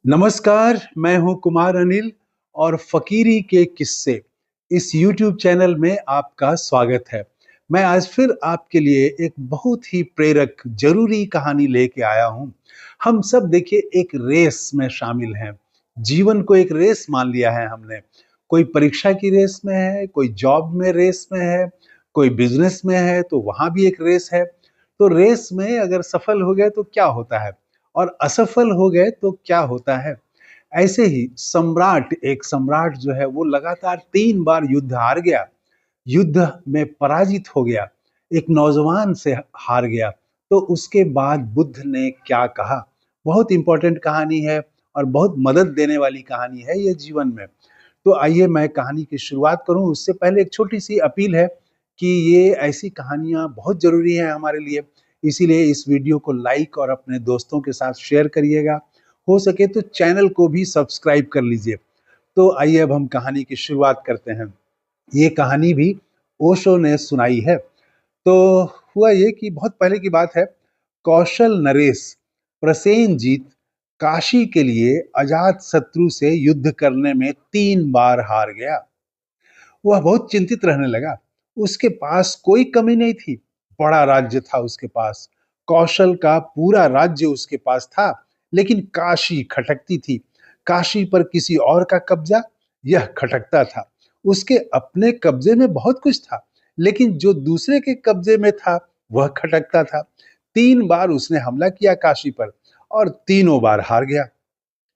नमस्कार, मैं हूं कुमार अनिल और फ़कीरी के किस्से इस यूट्यूब चैनल में आपका स्वागत है। मैं आज फिर आपके लिए एक बहुत ही प्रेरक, ज़रूरी कहानी लेके आया हूं। हम सब देखिए एक रेस में शामिल हैं। जीवन को एक रेस मान लिया है हमने। कोई परीक्षा की रेस में है, कोई जॉब में रेस में है, कोई बिज़नेस में है तो वहाँ भी एक रेस है। तो रेस में अगर सफल हो गए तो क्या होता है? और असफल हो गए तो क्या होता है? ऐसे ही एक सम्राट जो है वो लगातार 3 बार युद्ध हार गया, युद्ध में पराजित हो गया, एक नौजवान से हार गया। तो उसके बाद बुद्ध ने क्या कहा? बहुत इंपॉर्टेंट कहानी है और बहुत मदद देने वाली कहानी है ये जीवन में। तो आइए मैं कहानी की शुरुआत करूं उससे पहले एक छोटी-सी अपील है कि ये ऐसी कहानियाँ बहुत ज़रूरी हैं हमारे लिए। इसीलिए इस वीडियो को लाइक और अपने दोस्तों के साथ शेयर करिएगा। हो सके तो चैनल को भी सब्सक्राइब कर लीजिए। तो आइए अब हम कहानी की शुरुआत करते हैं। ये कहानी भी ओशो ने सुनाई है। तो हुआ ये कि बहुत पहले की बात है, कौशल नरेश प्रसेनजीत काशी के लिए अजात शत्रु से युद्ध करने में 3 बार हार गया। वह बहुत चिंतित रहने लगा। उसके पास कोई कमी नहीं थी। बड़ा राज्य था उसके पास, कौशल का पूरा राज्य उसके पास था, लेकिन काशी खटकती थी। काशी पर किसी और का कब्जा, यह खटकता था। उसके अपने कब्जे में बहुत कुछ था, लेकिन जो दूसरे के कब्जे में था, वह खटकता था। 3 बार उसने हमला किया काशी पर और तीनों बार हार गया।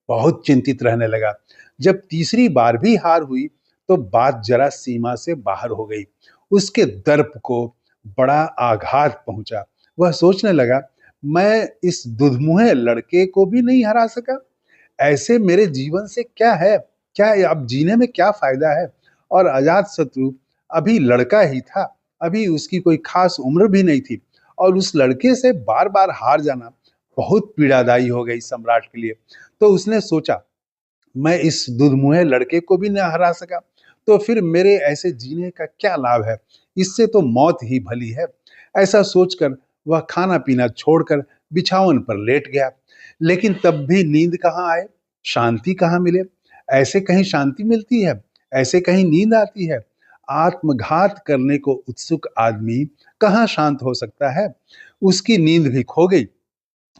बहुत चिंतित रहने लगा। जब तीसरी बार भी हार हुई तो बात जरा सीमा से बाहर हो गई। उसके दर्प को बड़ा आघात पहुंचा। वह सोचने लगा, मैं इस दुधमुहे लड़के को भी नहीं हरा सका। ऐसे मेरे जीवन से क्या है? क्या अब जीने में क्या फायदा है? और अजात शत्रु अभी लड़का ही था, अभी उसकी कोई खास उम्र भी नहीं थी और उस लड़के से बार बार हार जाना बहुत पीड़ादायी हो गई सम्राट के लिए। तो उसने सोचा, मैं इस दुधमुहे लड़के को भी न हरा सका तो फिर मेरे ऐसे जीने का क्या लाभ है? इससे तो मौत ही भली है। ऐसा सोचकर वह खाना पीना छोड़कर बिछावन पर लेट गया। लेकिन तब भी नींद कहाँ आए, शांति कहाँ मिले? ऐसे कहीं शांति मिलती है? ऐसे कहीं नींद आती है? आत्मघात करने को उत्सुक आदमी कहाँ शांत हो सकता है? उसकी नींद भी खो गई।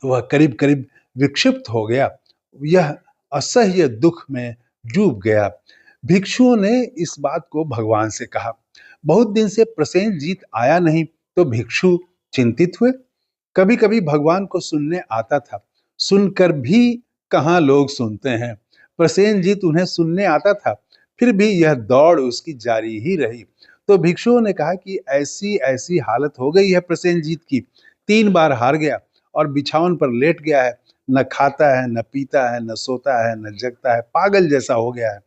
वह करीब करीब विक्षिप्त हो गया। यह असह्य दुख में डूब गया। भिक्षुओं ने इस बात को भगवान से कहा। बहुत दिन से प्रसेनजीत आया नहीं तो भिक्षु चिंतित हुए। कभी कभी भगवान को सुनने आता था, सुनकर भी कहाँ लोग सुनते हैं। प्रसेनजीत उन्हें सुनने आता था, फिर भी यह दौड़ उसकी जारी ही रही। तो भिक्षुओं ने कहा कि ऐसी ऐसी हालत हो गई है प्रसेनजीत की, 3 बार हार गया और बिछावन पर लेट गया है। न खाता है, न पीता है, न सोता है, न जगता है, पागल जैसा हो गया है।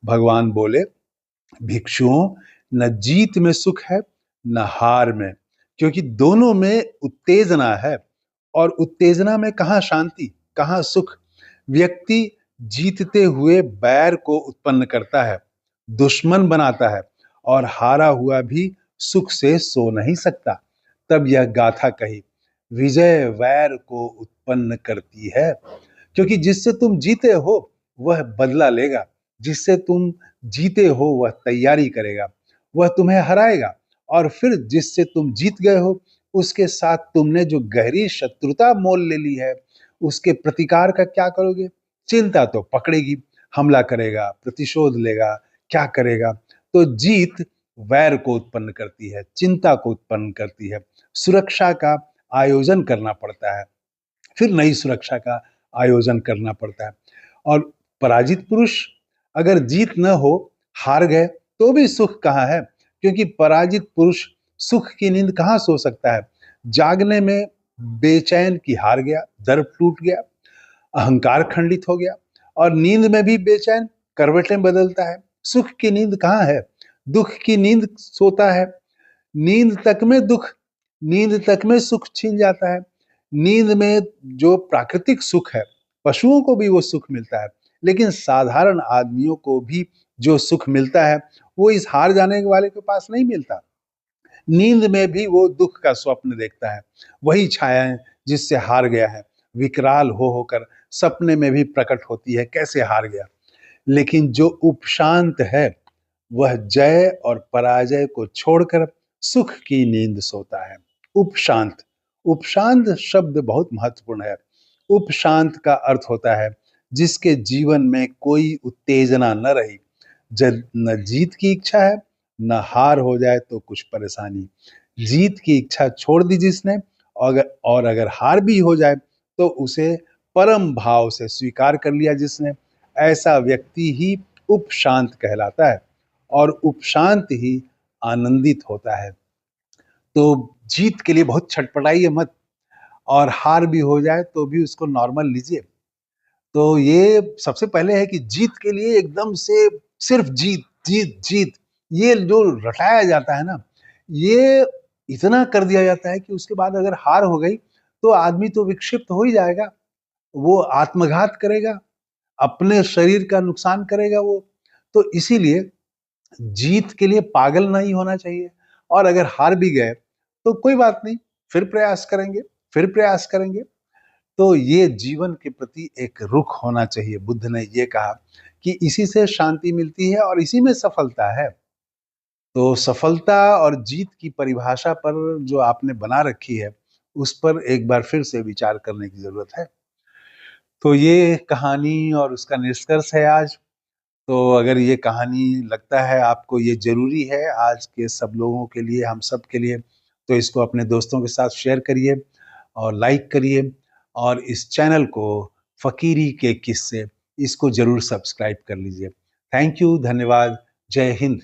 भगवान बोले, भिक्षुओं, न जीत में सुख है न हार में, क्योंकि दोनों में उत्तेजना है और उत्तेजना में कहाँ शांति, कहाँ सुख। व्यक्ति जीतते हुए बैर को उत्पन्न करता है, दुश्मन बनाता है और हारा हुआ भी सुख से सो नहीं सकता। तब यह गाथा कही, विजय वैर को उत्पन्न करती है, क्योंकि जिससे तुम जीते हो वह बदला लेगा, जिससे तुम जीते हो वह तैयारी करेगा, वह तुम्हें हराएगा और फिर जिससे तुम जीत गए हो उसके साथ तुमने जो गहरी शत्रुता मोल ले ली है उसके प्रतिकार का क्या करोगे? चिंता तो पकड़ेगी, हमला करेगा, प्रतिशोध लेगा, क्या करेगा? तो जीत वैर को उत्पन्न करती है, चिंता को उत्पन्न करती है। सुरक्षा का आयोजन करना पड़ता है, फिर नई सुरक्षा का आयोजन करना पड़ता है। और पराजित पुरुष, अगर जीत न हो, हार गए तो भी सुख कहाँ है? क्योंकि पराजित पुरुष सुख की नींद कहाँ सो सकता है? जागने में बेचैन की हार गया, दर्प टूट गया, अहंकार खंडित हो गया और नींद में भी बेचैन, करवटें बदलता है। सुख की नींद कहाँ है? दुख की नींद सोता है। नींद तक में दुख, नींद तक में सुख छिन जाता है। नींद में जो प्राकृतिक सुख है, पशुओं को भी वो सुख मिलता है, लेकिन साधारण आदमियों को भी जो सुख मिलता है वो इस हार जाने वाले के पास नहीं मिलता। नींद में भी वो दुख का स्वप्न देखता है, वही छायाएं जिससे हार गया है, विकराल हो होकर सपने में भी प्रकट होती है, कैसे हार गया। लेकिन जो उपशांत है वह जय और पराजय को छोड़कर सुख की नींद सोता है। उपशांत, उपशांत शब्द बहुत महत्वपूर्ण है। उपशांत का अर्थ होता है जिसके जीवन में कोई उत्तेजना न रही, जब न जीत की इच्छा है न हार हो जाए तो कुछ परेशानी। जीत की इच्छा छोड़ दी जिसने, और अगर हार भी हो जाए तो उसे परम भाव से स्वीकार कर लिया जिसने, ऐसा व्यक्ति ही उपशांत कहलाता है। और उपशांत ही आनंदित होता है। तो जीत के लिए बहुत छटपटाइए मत, और हार भी हो जाए तो भी उसको नॉर्मल लीजिए। तो ये सबसे पहले है कि जीत के लिए एकदम से सिर्फ जीत जीत जीत, ये जो रटाया जाता है ना, ये इतना कर दिया जाता है कि उसके बाद अगर हार हो गई तो आदमी तो विक्षिप्त हो ही जाएगा, वो आत्मघात करेगा, अपने शरीर का नुकसान करेगा वो। तो इसीलिए जीत के लिए पागल नहीं होना चाहिए, और अगर हार भी गए तो कोई बात नहीं, फिर प्रयास करेंगे, फिर प्रयास करेंगे। तो ये जीवन के प्रति एक रुख होना चाहिए। बुद्ध ने ये कहा कि इसी से शांति मिलती है और इसी में सफलता है। तो सफलता और जीत की परिभाषा पर जो आपने बना रखी है, उस पर एक बार फिर से विचार करने की जरूरत है। तो ये कहानी और उसका निष्कर्ष है आज। तो अगर ये कहानी लगता है आपको ये ज़रूरी है आज के सब लोगों के लिए, हम सब के लिए, तो इसको अपने दोस्तों के साथ शेयर करिए और लाइक करिए, और इस चैनल को फ़कीरी के किस्से, इसको ज़रूर सब्सक्राइब कर लीजिए। थैंक यू, धन्यवाद, जय हिंद।